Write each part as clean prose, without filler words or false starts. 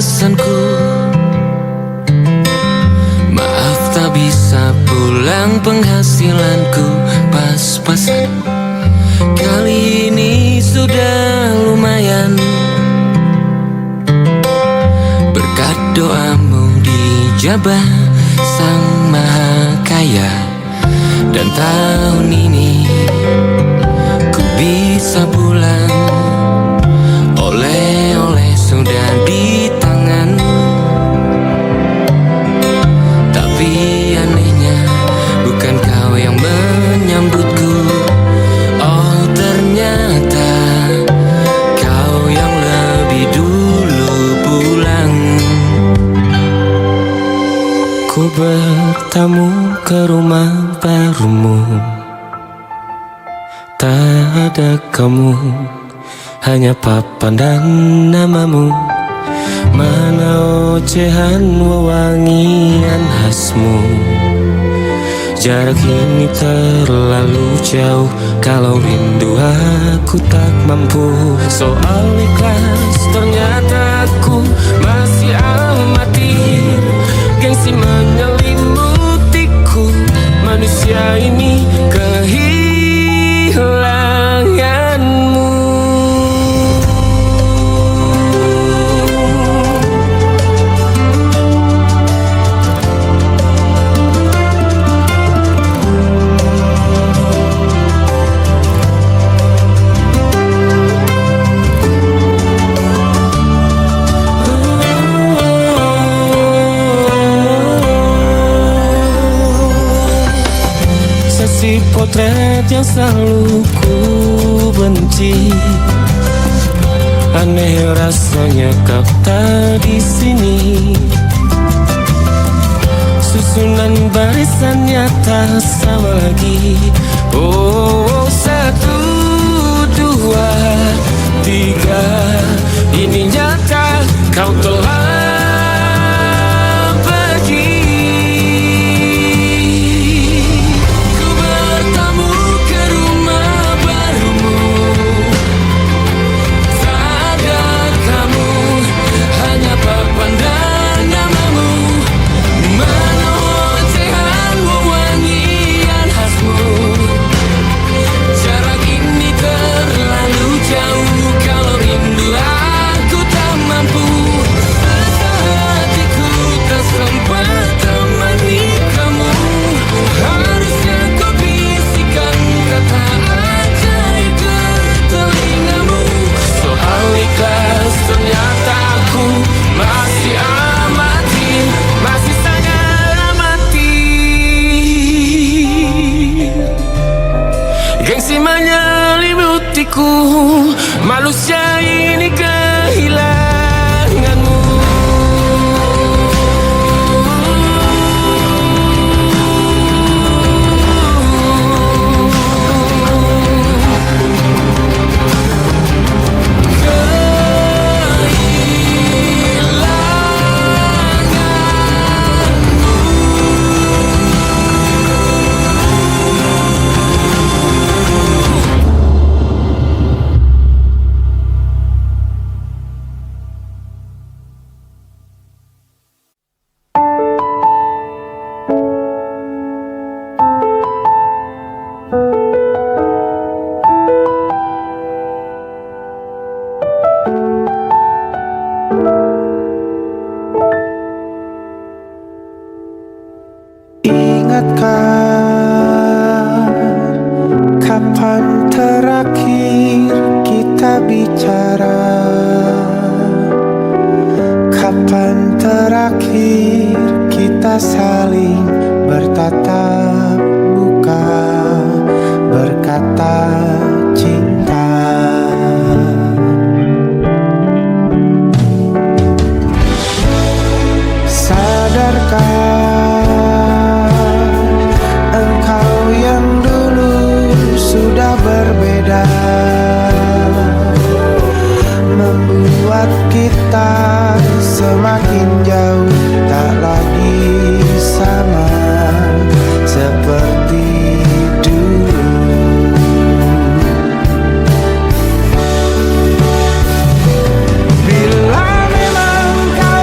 alasanku. Maaf tak bisa pulang, penghasilanku pas-pasan. Kali ini sudah lumayan, berkat doamu dijabah Sang Maha Kaya. Dan tahun ini ku bisa pulang, oleh-oleh sudah di tangan. Tapi anehnya bukan kau yang menyambutku. Oh ternyata kau yang lebih dulu pulang. Ku bertamu ke rumah barumu, tak ada kamu, hanya papan dan namamu. Mana ocehan wewangian khasmu. Jarak ini terlalu jauh, kalau rindu aku tak mampu. Soal ikhlas ternyata aku masih amatir. Gengsi menyelimutiku, manusia ini kehilanganmu. Potret yang selalu ku benci, aneh rasanya kau tak di sini. Susunan barisannya tak sama lagi. Oh, 1, 2, 3, ini nyata kau telah manusia ini kehilanganmu. Kapan terakhir kita bicara? Kapan terakhir kita saling bertatap muka, berkata cinta? Sadarkah berbeda, membuat kita semakin jauh, tak lagi sama seperti dulu. Bila memang kau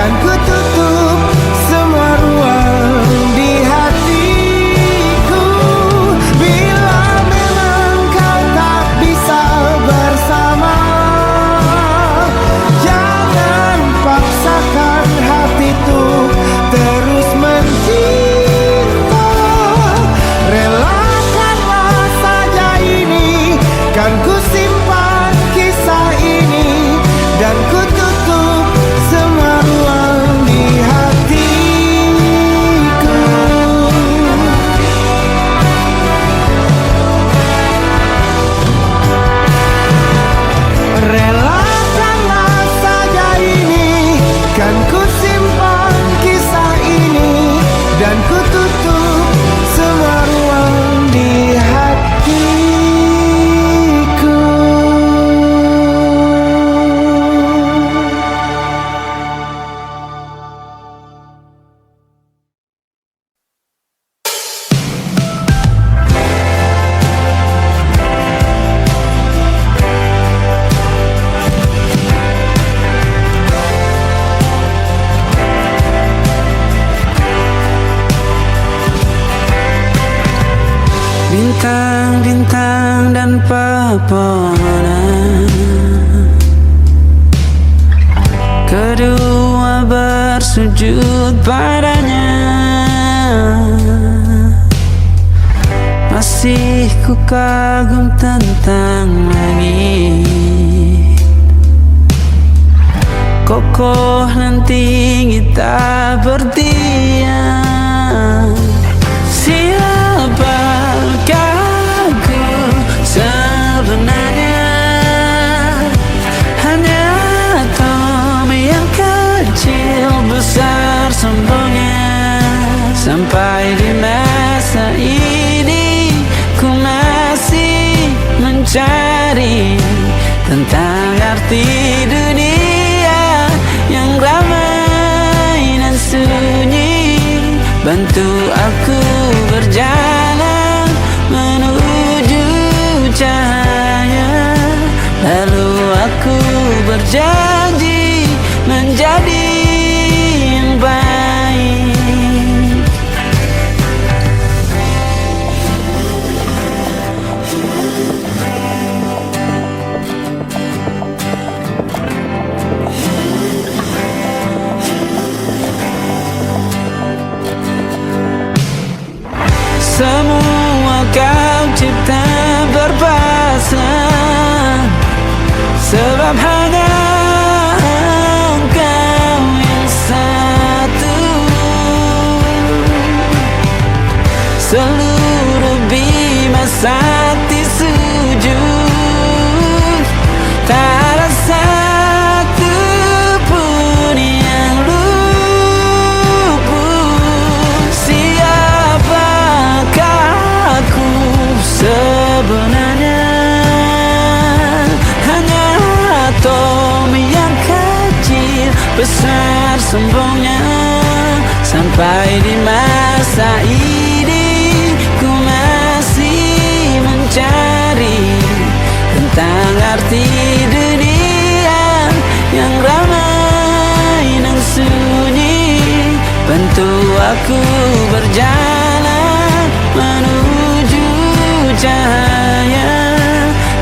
kan ku tutup semua ruang di hatiku. Bila memang kau tak bisa bersama, jangan paksakan hatiku terus mencinta. Relakanlah saja ini, kan ku simpan kisah ini, dan ku tutup semua ruang di hatiku. Relakanlah saja ini, kan ku simpan kisah ini, dan ku tutup semua ruang di hatiku. Bintang-bintang dan pepohonan, kedua bersujud padanya. Masih ku kagum tentang langit, kokoh dan tinggi tak berdiam. Siapakah aku sebenarnya? Hanya atom yang kecil besar sombongnya. Sampai di masa ini ku masih mencari tentang arti dunia yang ramai dan sunyi. Bantu aku berjalan menuju cahaya, lalu aku berjanji menjadi yang baik. Semua kau cipta berpasang, sebab hanya engkau yang satu. Seluruh bima sakti sujud, tak ada satu pun yang luput. Siapakah aku sebenarnya? Hanya atom yang kecil besar sombongnya. Sampai di masa ini ku masih mencari tentang arti dunia yang ramai dan sunyi. Bantu aku berjalan menuju cahaya,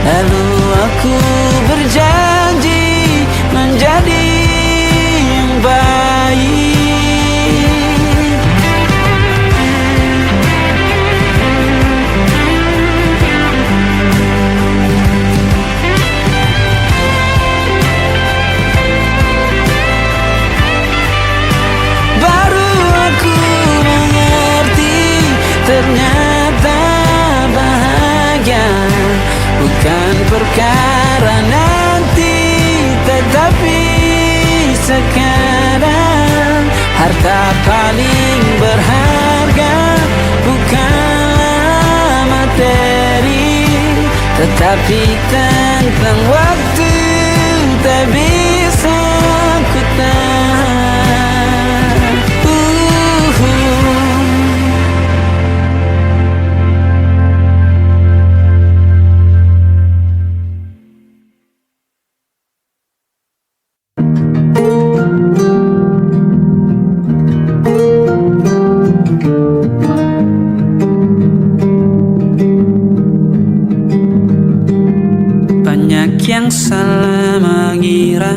lalu aku berjanji menjadi yang baik. Baru aku mengerti, ternyata bahagia bukan perkara nanti, tetapi sekarang. Harta paling berharga bukanlah materi, tetapi tentang waktu tak bisa ku tahan. salah mengira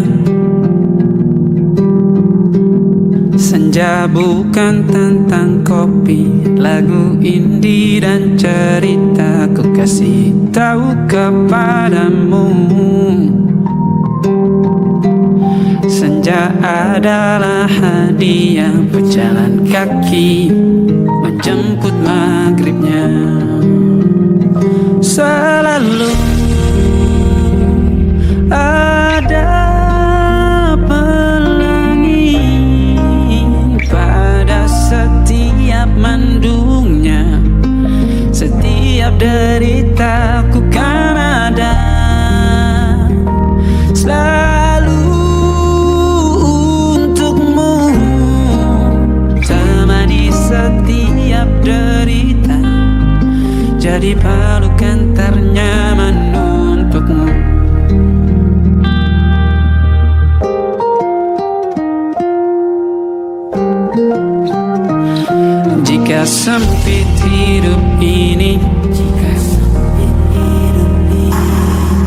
senja bukan tentang kopi, lagu indie dan cerita ku kasih tahu kepadamu. Senja adalah hadiah pejalan kaki menjemput maghribnya. Selalu ada pelangi pada setiap mendungnya. Setiap derita ku kan ada selalu untukmu, temani setiap derita, jadi pelukan ternyaman untukmu. Jika sempit hidup ini,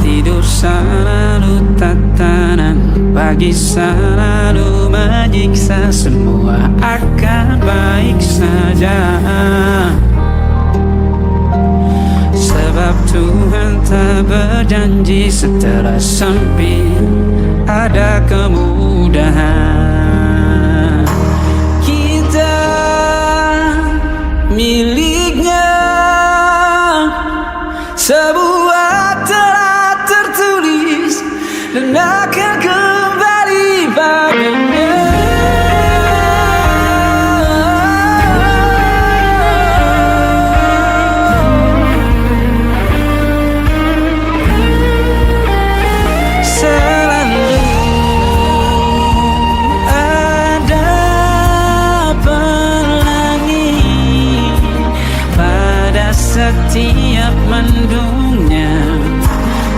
tidur selalu tatanan, pagi selalu menyiksa, semua akan baik saja. Sebab Tuhan tak berjanji setelah sempit ada kemudahan. Kita miliknya sebuah telah tertulis dan akan kembali padanya. Setiap mendungnya,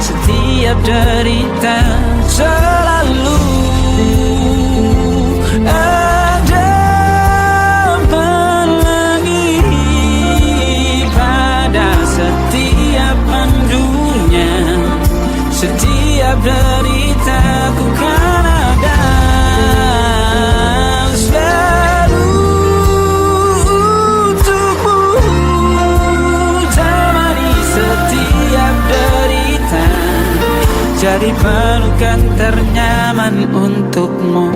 setiap derita, selalu ada pelangi pada setiap mendungnya. Setiap derita ku kan ada selalu untukmu, jadi pelukan ternyaman untukmu.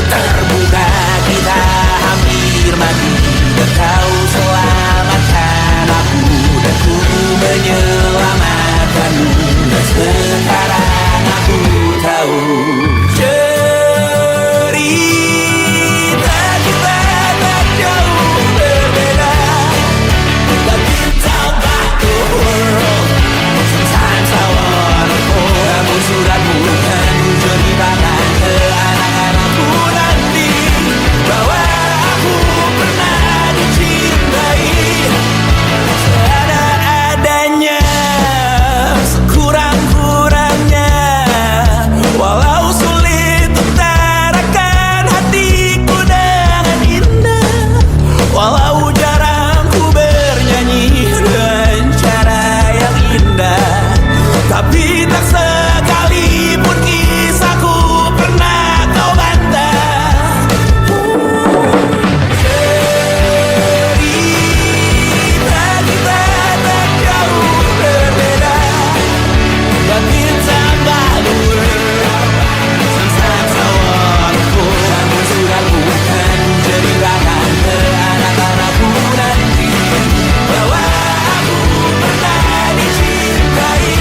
terbuka kita hampir mati, dan kau selamatkan aku, dan ku menyelamatkanmu, dan sekarang aku tahu cerita kita tak jauh berbeda. But you talk about the world, sometimes I wanna call. Kamu sudah bukan ceritakan ke anak-anakku nanti bahwa aku pernah dicintai seadanya, sekurang-kurangnya. Walau sulit utarakan hatiku dengan indah, walau jarang ku bernyanyi dengan cara yang indah, tapi tak sekalipun kisahku pernah kau bantah. Cerita kita tak jauh berbeda, but it's about the world. Sometimes I wanna call. Kamu sudah bukan ceritakan ke anak-anakku nanti bahwa aku pernah dicintai.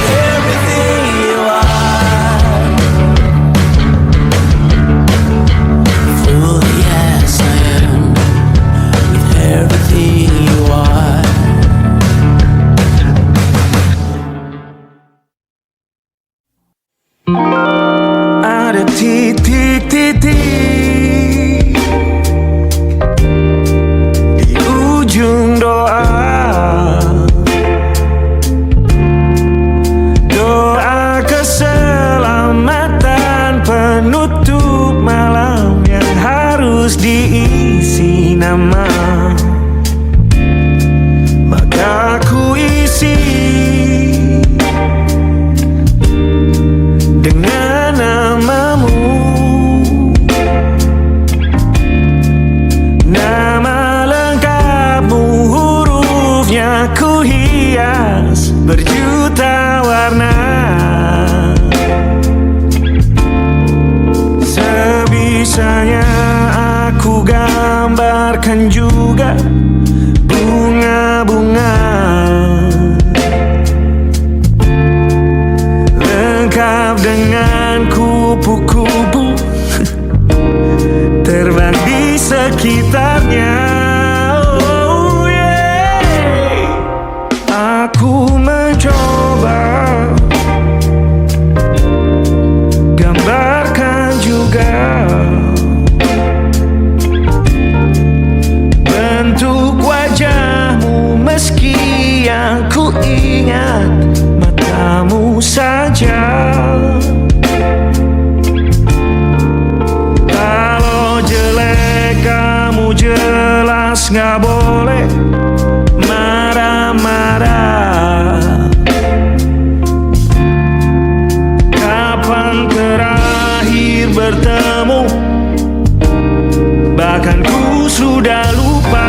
Everything you are, fully as I am, with everything you are. Ada titik-titik di ujung doa, doa keselamatan penutup malam yang harus diisi nama. Maka ku isi dengan namamu, nama lengkapmu, hurufnya ku hias berjuta warna. Sebisanya aku gambarkan juga bunga-bunga lengkap dengan kupu-kupu terbang di sekitarnya. Oh yeah. Aku mencoba gambarkan juga bentuk wajahmu, meski yang ku ingat matamu saja. Kalau jelek kamu jelas gak boleh marah-marah. Kapan terakhir bertemu, bahkan ku sudah lupa.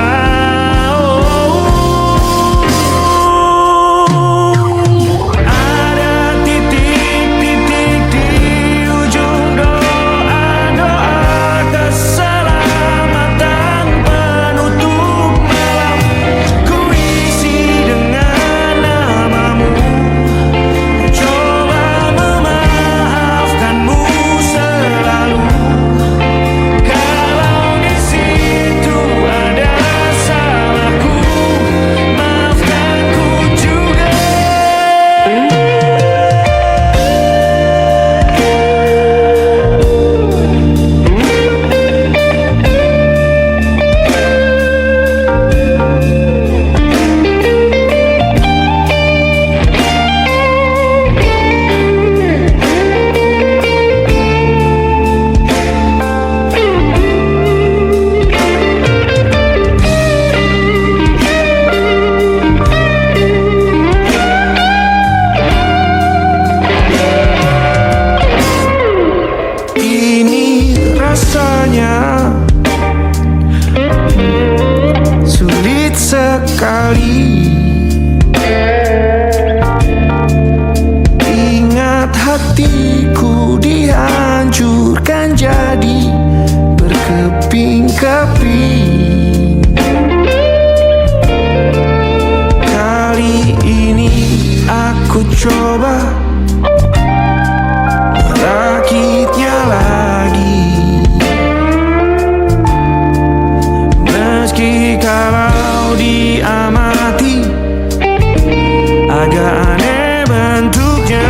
hatiku dihancurkan. akan jadi berkeping-keping. Kali ini aku coba merakitnya lagi, meski kalau diamati agak aneh bentuknya.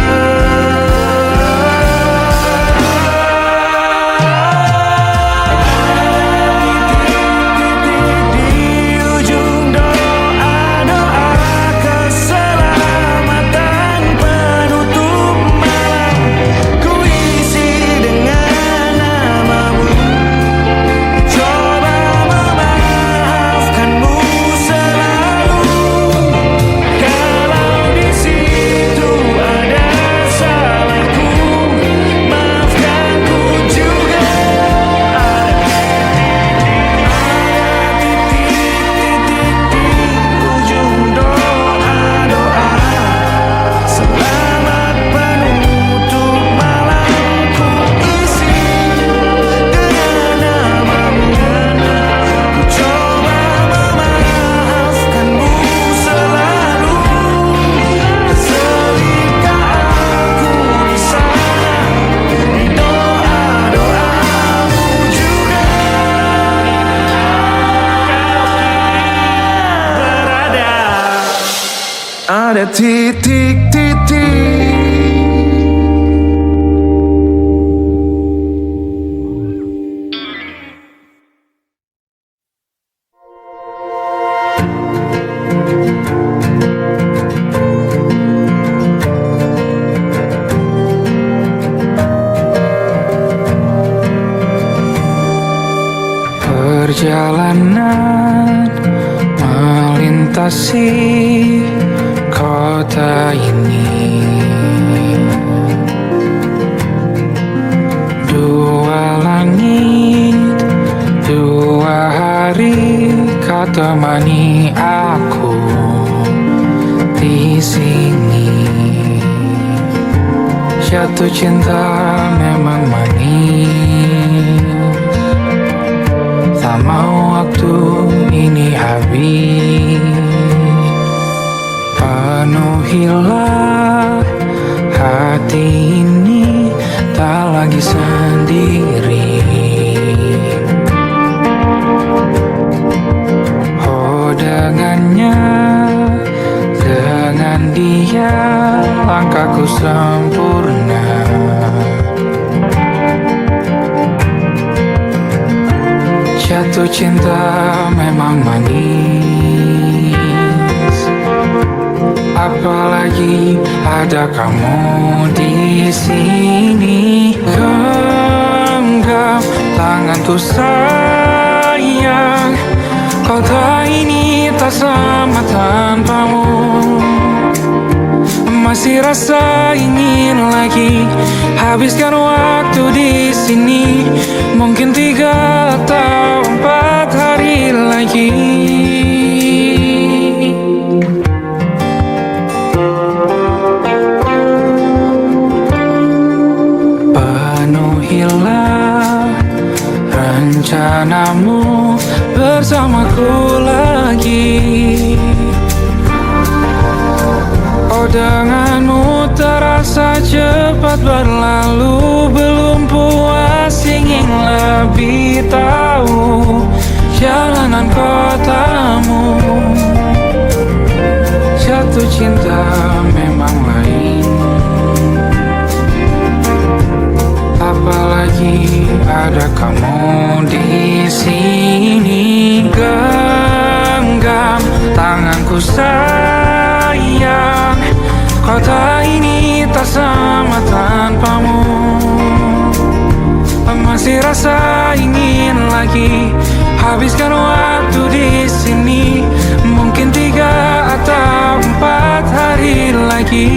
Ada titik-titik. Perjalanan melintasi kota ini, dua langit, dua hari kau temani aku di sini. Jatuh cinta memang manis, tak mau waktu ini habis. Penuhilah hati ini, tak lagi sendiri. Oh dengannya, dengan dia langkahku sempurna. Jatuh cinta memang manis, apalagi ada kamu di sini. Genggam tanganku sayang, kota ini tak sama tanpamu. Masih rasa ingin lagi habiskan waktu di sini, mungkin 3 atau 4 hari lagi. Penuhilah rencanamu bersamaku lagi. Oh denganmu terasa cepat berlalu, belum puas ingin lebih tahu jalanan kotamu. Jatuh cinta memang lain, apalagi ada kamu di sini. Genggam tanganku sayang, kota ini tak sama tanpamu. Masih rasa ingin lagi habiskan waktu di sini, mungkin 3 atau 4 hari lagi.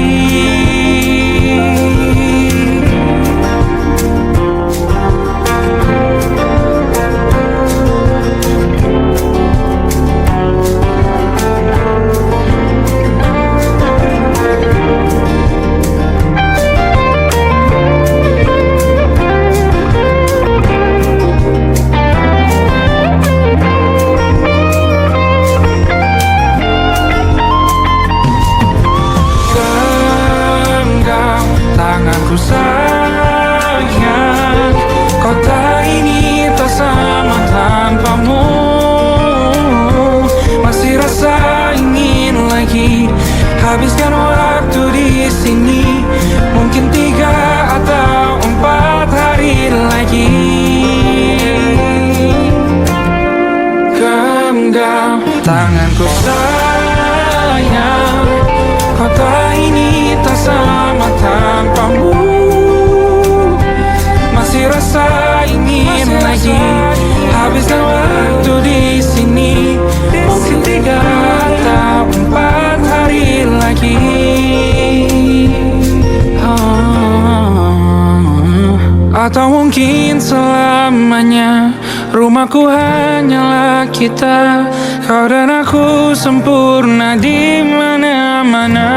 Tanganku sayang, kota ini tak sama tanpamu. Masih rasa ingin lagi habiskan waktu di sini. Mungkin 3 atau 4 hari lagi. Atau mungkin selamanya. Rumahku hanyalah kita, kau dan aku sempurna di mana-mana.